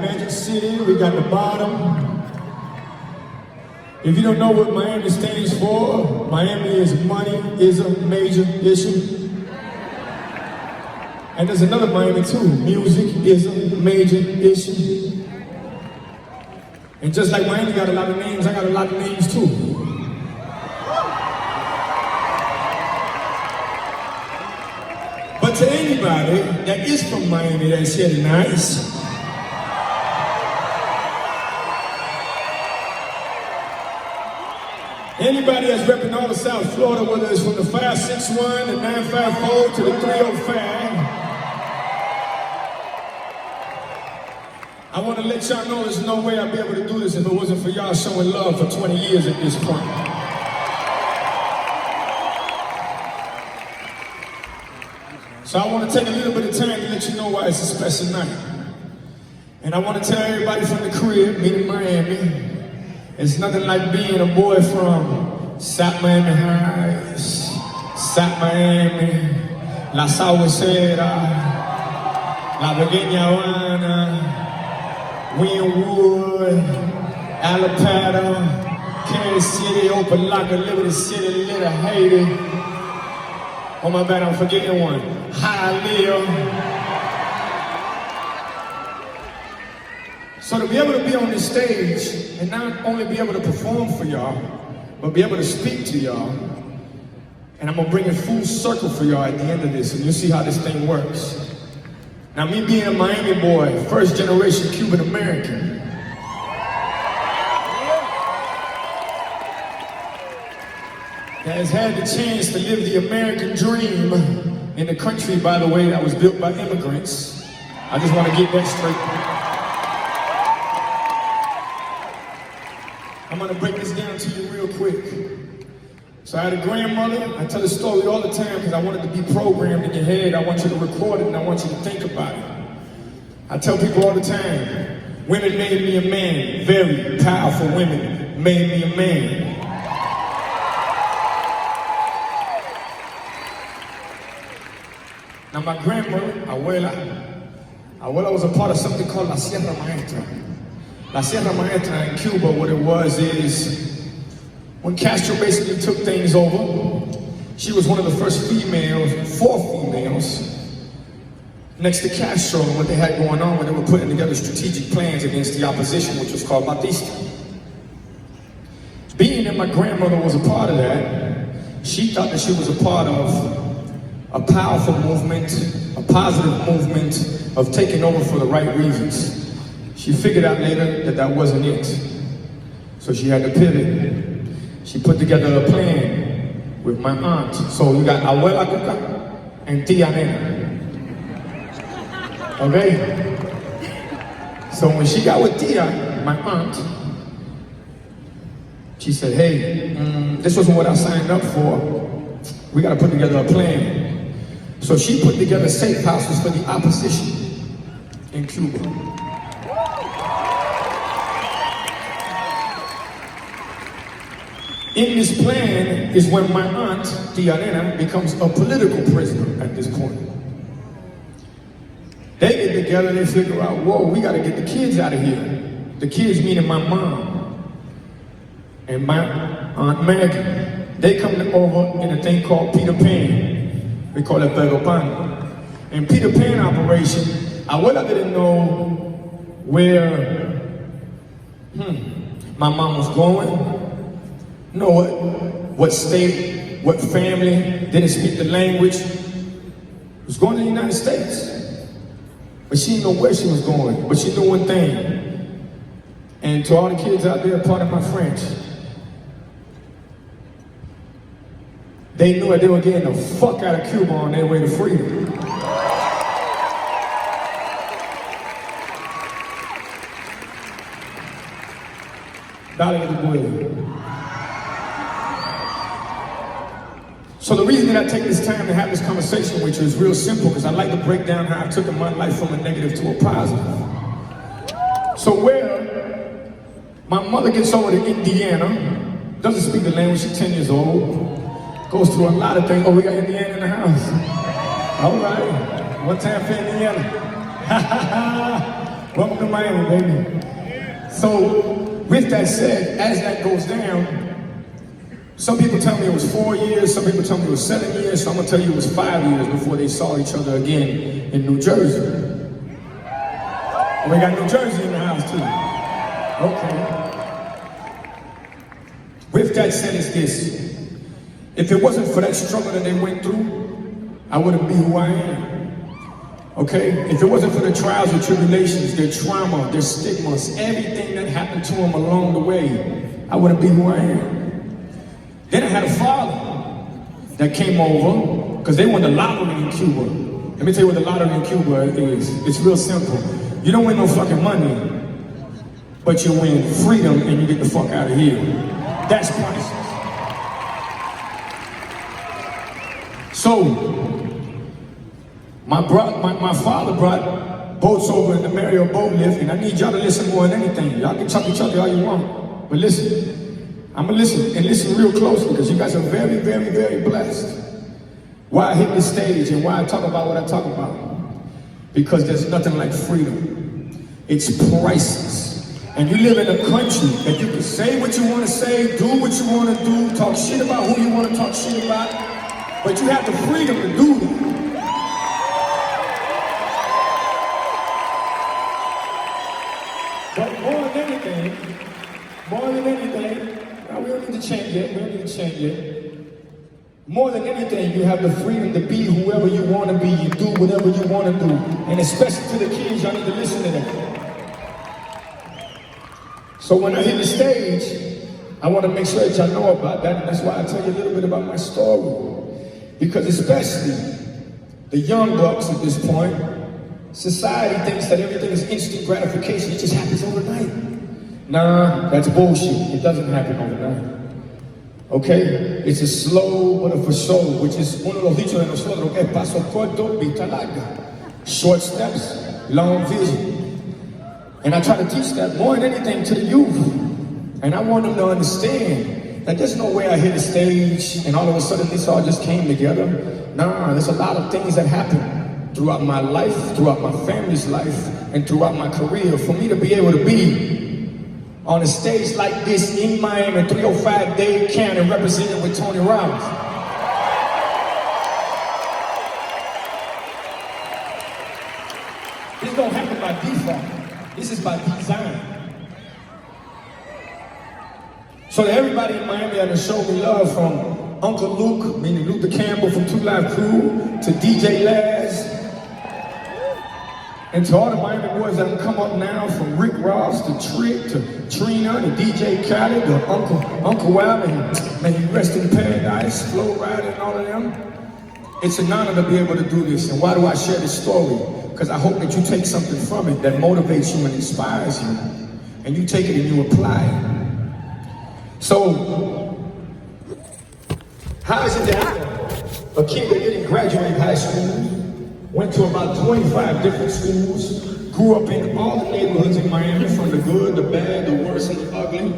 Magic City, we got the bottom. If you don't know what Miami stands for, Miami is money is a major issue. And there's another Miami too, music is a major issue. And just like Miami got a lot of names, I got a lot of names too. But to anybody that is from Miami that's here tonight, anybody that's repping all of South Florida, whether it's from the 561, the 954 to the 305, I want to let y'all know there's no way I'd be able to do this if it wasn't for y'all showing love for 20 years at this point. So I want to take a little bit of time to let you know why it's a special night. And I want to tell everybody from the crib, meaning Miami, it's nothing like being a boy from South Miami Heights, South Miami, La Saucera, La Virginia, Wynwood, Alapata, Kansas City, Opelika, Liberty City, Little Haiti. Oh my bad, I'm forgetting one. Hialeah. So to be able to be on this stage and not only be able to perform for y'all, but be able to speak to y'all, and I'm gonna bring it full circle for y'all at the end of this, and you'll see how this thing works. Now, me being a Miami boy, first generation Cuban American, that has had the chance to live the American dream in a country, by the way, that was built by immigrants. I just want to get that straight. I'm gonna break this down to you real quick. So I had a grandmother. I tell the story all the time because I want it to be programmed in your head. I want you to record it and I want you to think about it. I tell people all the time, women made me a man. Very powerful women made me a man. Now my grandmother, Abuela was a part of something called La Sierra Maestra. La Sierra Maestra in Cuba, what it was is, when Castro basically took things over, she was one of the first females, 4 females, next to Castro and what they had going on when they were putting together strategic plans against the opposition, which was called Batista. Being that my grandmother was a part of that, she thought that she was a part of a powerful movement, a positive movement of taking over for the right reasons. She figured out later that that wasn't it. So she had to pivot. She put together a plan with my aunt. So you got Abuela Cuca and Deyanira. Okay? So when she got with Tia, my aunt, she said, hey, this wasn't what I signed up for. We gotta put together a plan. So she put together safe houses for the opposition in Cuba. In this plan is when my aunt, Deyanira, becomes a political prisoner at this point. They get together, they figure out, whoa, we gotta get the kids out of here. The kids meaning my mom and my Aunt Maggie. They come over in a thing called Peter Pan. We call it Pedro Pan. In Peter Pan operation, Abuela didn't know where my mom was going. Know what state, what family, didn't speak the language, was going to the United States. But she didn't know where she was going, but she knew one thing. And to all the kids out there, pardon my French, they knew that they were getting the fuck out of Cuba on their way to freedom. Dale de Buena. So the reason that I take this time to have this conversation with you is real simple, because I like to break down how I took my life from a negative to a positive. So where my mother gets over to Indiana, doesn't speak the language, she's 10 years old, goes through a lot of things. Oh, we got Indiana in the house. All right, one time for Indiana. Welcome to Miami, baby. So, with that said, as that goes down, some people tell me it was 4 years, some people tell me it was 7 years, so I'm gonna tell you it was 5 years before they saw each other again in New Jersey. And we got New Jersey in the house too. Okay. With that said, it's this. If it wasn't for that struggle that they went through, I wouldn't be who I am. Okay? If it wasn't for the trials and tribulations, their trauma, their stigmas, everything that happened to them along the way, I wouldn't be who I am. Then I had a father that came over, because they won the lottery in Cuba. Let me tell you what the lottery in Cuba is. It's real simple. You don't win no fucking money, but you win freedom and you get the fuck out of here. That's priceless. So, my father brought boats over in the Mario boat lift, and I need y'all to listen more than anything. Y'all can chucky all you want, but listen. I'm gonna listen, and listen real closely, because you guys are very, very, very blessed. Why I hit this stage and why I talk about what I talk about. Because there's nothing like freedom. It's priceless. And you live in a country that you can say what you want to say, do what you want to do, talk shit about who you want to talk shit about, but you have the freedom to do that. But more than anything, now we don't need to change it, More than anything, you have the freedom to be whoever you want to be. You do whatever you want to do. And especially to the kids, y'all need to listen to that. So when I hit the stage, I want to make sure that y'all know about that. And that's why I tell you a little bit about my story. Because especially the young bucks at this point, society thinks that everything is instant gratification. It just happens overnight. Nah, that's bullshit. It doesn't happen overnight. Okay? It's a slow but a for sure, which is uno de los dichos de nosotros, que paso corto, vista larga. Short steps, long vision. And I try to teach that more than anything to the youth. And I want them to understand that there's no way I hit a stage and all of a sudden this all just came together. Nah, there's a lot of things that happen throughout my life, throughout my family's life, and throughout my career for me to be able to be on a stage like this in Miami, 305 Dade County, represented with Tony Robbins. This don't happen by default. This is by design. So to everybody in Miami that has shown me love, from Uncle Luke, meaning Luther Campbell from 2 Live Crew, to DJ Laz, and to all the Miami boys that have come up now, from Rick Ross to Trick to Trina to DJ Khaled to Uncle Wab, and may he rest in paradise, Flow Rider and all of them. It's an honor to be able to do this. And why do I share this story? Because I hope that you take something from it that motivates you and inspires you, and you take it and you apply it. So, how is it that a kid that didn't graduate high school, went to about 25 different schools, grew up in all the neighborhoods in Miami, from the good, the bad, the worse, and the ugly,